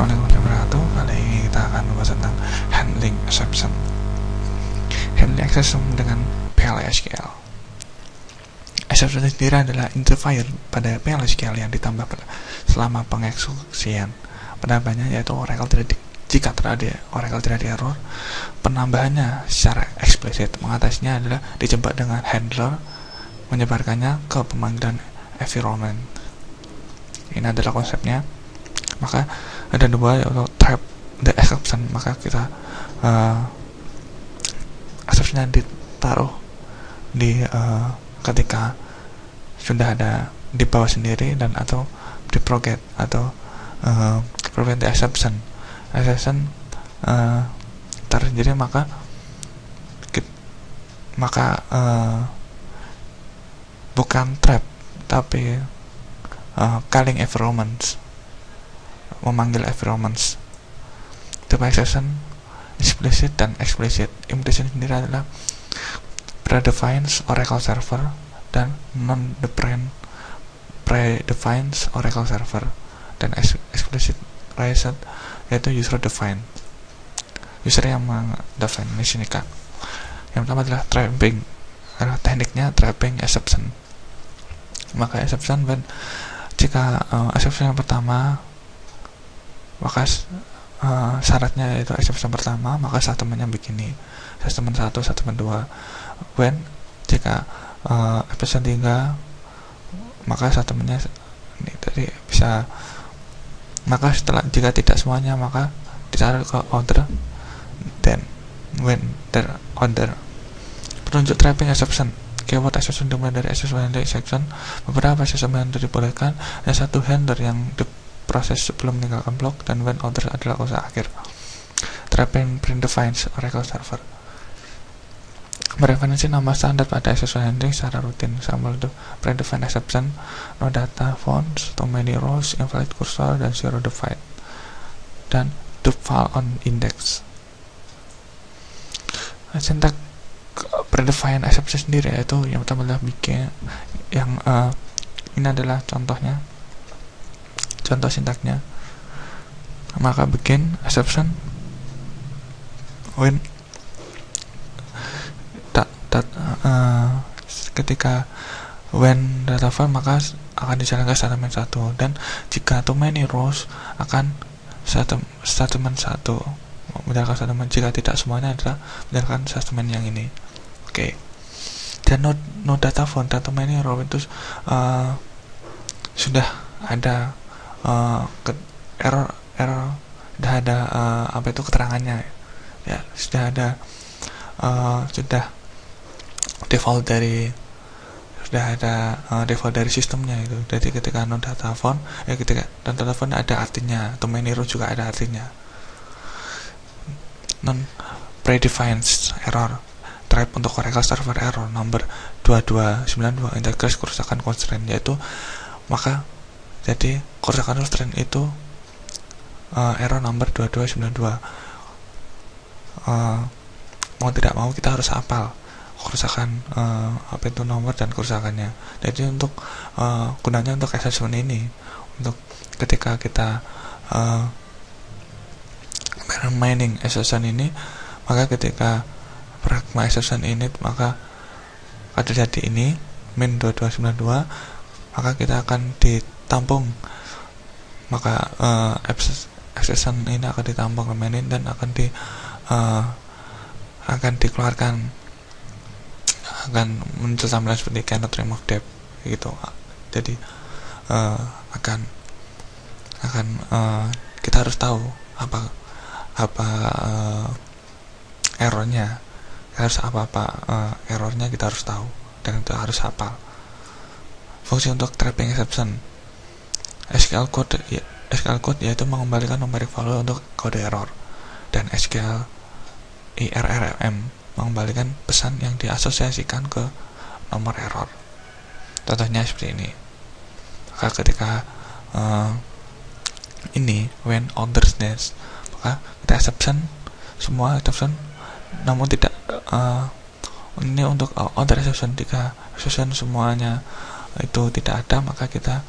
Assalamualaikum warahmatullahi wabarakatuh. Kali ini kita akan membahas tentang handling exception. Handling exception dengan PL/SQL. Exception sendiri adalah interfere pada PL/SQL yang ditambah selama pengeksekusian penambahannya, yaitu jika terjadi error, penambahannya secara eksplisit mengatasinya adalah dijebak dengan handler menyebarkannya ke pemanggilan environment. Ini adalah konsepnya. Maka ada dua, yaitu trap the exception. Maka kita exceptionnya ditaruh di ketika sudah ada di bawah sendiri, dan atau di protect atau prevent the exception terjadi, maka bukan trap tapi calling environments, memanggil environments. Tipe exception implicit dan explicit. Implicit sendiri adalah predefined Oracle server dan predefined Oracle server, dan explicit reset yaitu user defined. User yang mendefine di sini kan. Yang pertama adalah trapping. Tekniknya trapping exception. Maka exception jika exception yang pertama, maka syaratnya yaitu exception pertama, maka statementnya begini: statement 1, statement 2. Jika exception 3, maka statementnya ini tadi bisa, maka jika tidak semuanya, maka ditaruh ke order then when the order. Penunjuk trapping exception. Keyword exception dimulai dari exception. Beberapa exception handler dibolehkan. Ada satu handler yang diproses sebelum meninggalkan blok, dan when order adalah usaha akhir. Trapping predefined Oracle server. Mereferensi nama standar pada exception handling secara rutin. Sampel itu predefined exception, no data fonts, too many rows, invalid cursor, dan zero defined, dan to file on index. Sintak predefined exception sendiri yaitu yang pertama adalah bikin yang ini adalah contohnya, contoh sintaknya. Maka bikin exception when ketika when data file, maka akan dijalankan statement 1, dan jika too many rows akan statement 1 menjalankan statement, jika tidak semuanya adalah menjalankan statement yang ini. Oke. Dan no data font dan too many rows itu sudah ada error sudah ada keterangannya ya, sudah ada sudah default dari sistemnya itu. Jadi ketika no data font ketika dan data font ada artinya, too many rows juga ada artinya. Non predefined error. Trap untuk Oracle server error number 2292 integrasi kerusakan constraint, yaitu maka jadi kerusakan constraint itu error number 2292. Mau tidak mau kita harus hafal kerusakan nomor dan kerusakannya. Jadi untuk gunanya untuk exception ini, untuk ketika kita mining exception ini, maka ketika pragma exception ini, maka pada jadi ini min 2292, maka kita akan ditampung, maka exception ini akan ditampung ke main dan akan dikeluarkan, akan muncul tampilan seperti cannot remove debt gitu. Jadi kita harus tahu apa errornya, errornya kita harus tahu, dan kita harus hafal. Fungsi untuk trapping exception SQL code yaitu mengembalikan numeric value untuk kode error, dan SQL IRRM mengembalikan pesan yang diasosiasikan ke nomor error. Contohnya seperti ini. Maka ketika ini when orders next, maka kita exception semua exception, namun tidak ini untuk order exception. Jika exception semuanya itu tidak ada, maka kita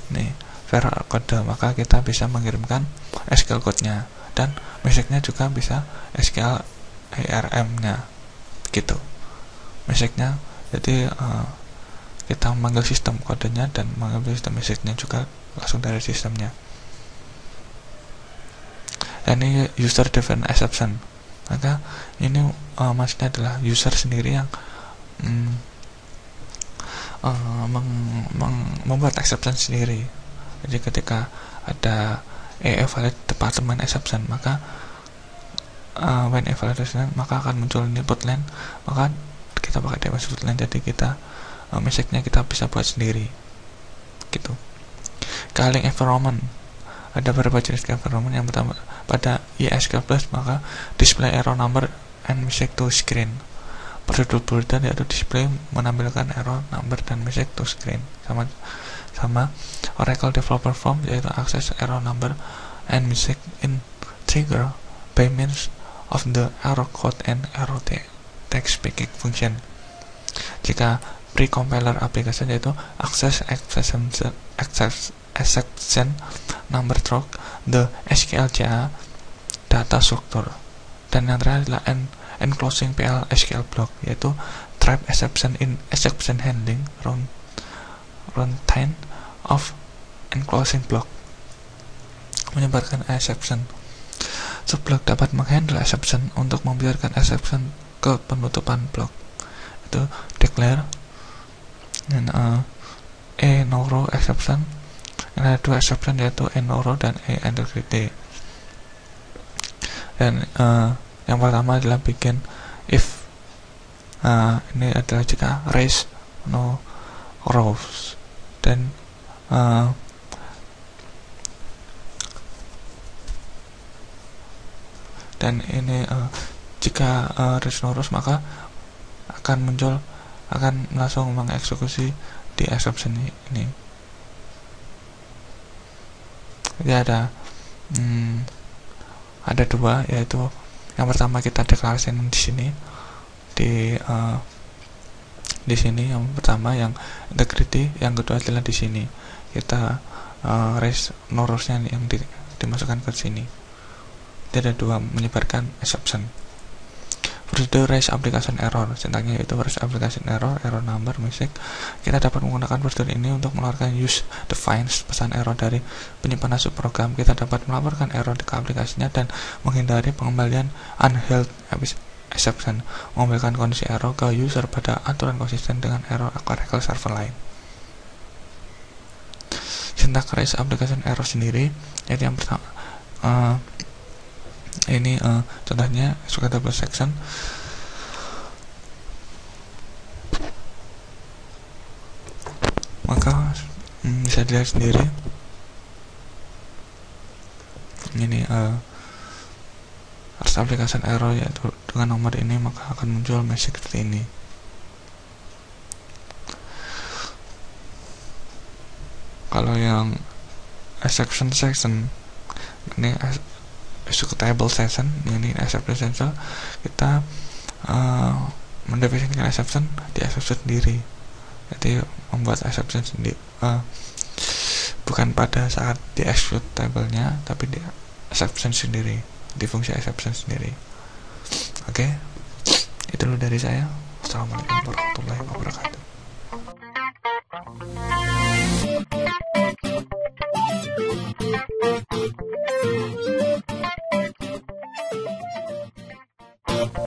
ini error kode, maka kita bisa mengirimkan SQL code-nya, dan message-nya juga bisa SQL ARM-nya gitu. Message-nya jadi kita manggil sistem kodenya dan mengambil sistem message-nya juga langsung dari sistemnya. Dan ini user driven exception, maka ini maksudnya adalah user sendiri yang membuat exception sendiri. Jadi ketika ada valid department exception, maka when evaluation maka akan muncul input line, maka kita pakai input line, jadi kita message-nya kita bisa buat sendiri gitu. Calling environment, ada beberapa jenis environment. Yang pertama, pada ESQL Plus maka display error number and message to screen. Prosedur build yaitu display menampilkan error number dan message to screen. Sama Oracle Developer Form yaitu access error number and message in trigger by means of the error code and error text picking function. Jika pre-compiler application yaitu access exception number through the SQLCA data structure. Dan yang terakhir adalah enclosing PL SQL block yaitu trap exception in exception handling runtime of enclosing block, menyebarkan exception. Subblok dapat menghandle exception untuk membiarkan exception ke penutupan blok. Itu declare dan no row exception. Ada dua exception yaitu no row dan integrity. Dan yang pertama adalah bikin if ini adalah jika raise no rows, dan ini jika raise no rows maka akan langsung mengeksekusi di exception ini. Jadi ada dua, yaitu yang pertama kita deklarasikan di sini di sini yang pertama yang integrity, yang kedua adalah di sini kita raise no rows-nya yang dimasukkan ke sini. Jadi ada dua, menyebarkan exception. Prosedur raise application error, sintaknya yaitu raise application error number message. Kita dapat menggunakan prosedur ini untuk mengeluarkan use defines pesan error dari penyimpanan subprogram. Kita dapat melaporkan error ke aplikasinya dan menghindari pengembalian unheld exception, mengembalikan kondisi error ke user pada aturan konsisten dengan error Oracle server lain. Sintak raise application error sendiri, yaitu yang pertama ini contohnya suka double section. Maka bisa dilihat sendiri ini application error yaitu dengan nomor ini, maka akan muncul message seperti ini. Kalau yang exception section ini executable session, ini exception session, kita mendefinisikan exception di exception sendiri, jadi membuat exception sendiri, bukan pada saat di executable-nya, tapi di exception sendiri, di fungsi exception sendiri. Oke, itu dulu dari saya. Assalamualaikum warahmatullahi wabarakatuh.